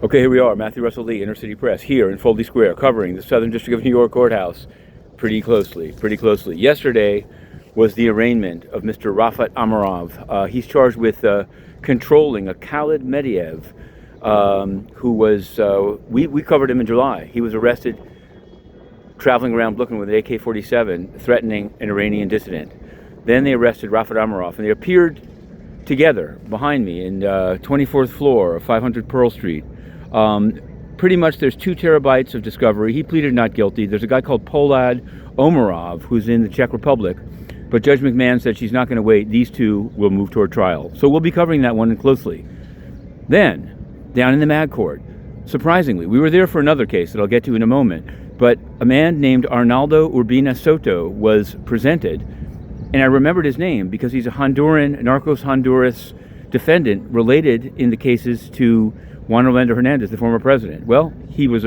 Okay, here we are, Matthew Russell Lee, Inner City Press, here in Foldy Square, covering the Southern District of New York courthouse pretty closely. Yesterday was the arraignment of Mr. Rafat Amarov. He's charged with controlling a Khalid Mediev, who was, we covered him in July. He was arrested traveling around Brooklyn with an AK-47, threatening an Iranian dissident. Then they arrested Rafat Amarov, and they appeared together behind me in 24th floor of 500 Pearl Street. Pretty much there's 2 terabytes of discovery. He pleaded not guilty. There's a guy called Polad Omarov who's in the Czech Republic, but Judge McMahon said she's not going to wait. These 2 will move toward trial. So we'll be covering that one closely. Then, down in the Mag Court, surprisingly, we were there for another case that I'll get to in a moment, but a man named Honduras Urbina Soto was presented, and I remembered his name because he's a Honduran, Narcos Honduras defendant related in the cases to Juan Orlando Hernandez, the former president. Well, he was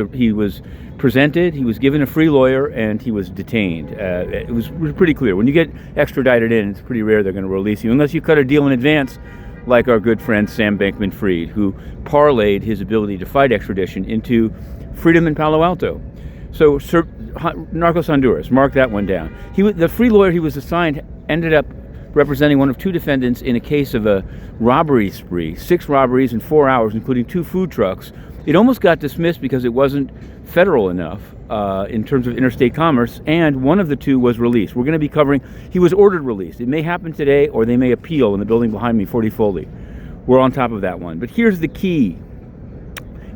presented, he was given a free lawyer, and he was detained. It was pretty clear. When you get extradited in, it's pretty rare they're going to release you, unless you cut a deal in advance, like our good friend Sam Bankman-Fried, who parlayed his ability to fight extradition into freedom in Palo Alto. So, Narcos Honduras, mark that one down. The free lawyer he was assigned ended up representing one of 2 defendants in a case of a robbery spree, 6 robberies in 4 hours, including 2 food trucks. It almost got dismissed because it wasn't federal enough in terms of interstate commerce, and one of the 2 was released. We're going to be covering, he was ordered released. It may happen today, or they may appeal in the building behind me, 4040. We're on top of that one. But here's the key.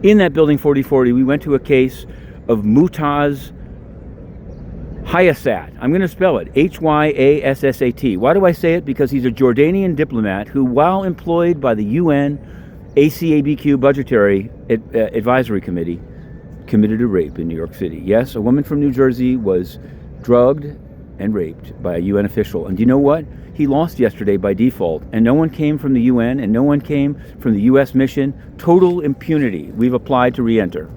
In that building 4040, we went to a case of Mutaz Hyassat. I'm going to spell it, Hyassat. Why do I say it? Because he's a Jordanian diplomat who, while employed by the UN ACABQ Budgetary Advisory Committee, committed a rape in New York City. Yes, a woman from New Jersey was drugged and raped by a UN official. And do you know what? He lost yesterday by default, and no one came from the UN, and no one came from the US mission. Total impunity. We've applied to re-enter.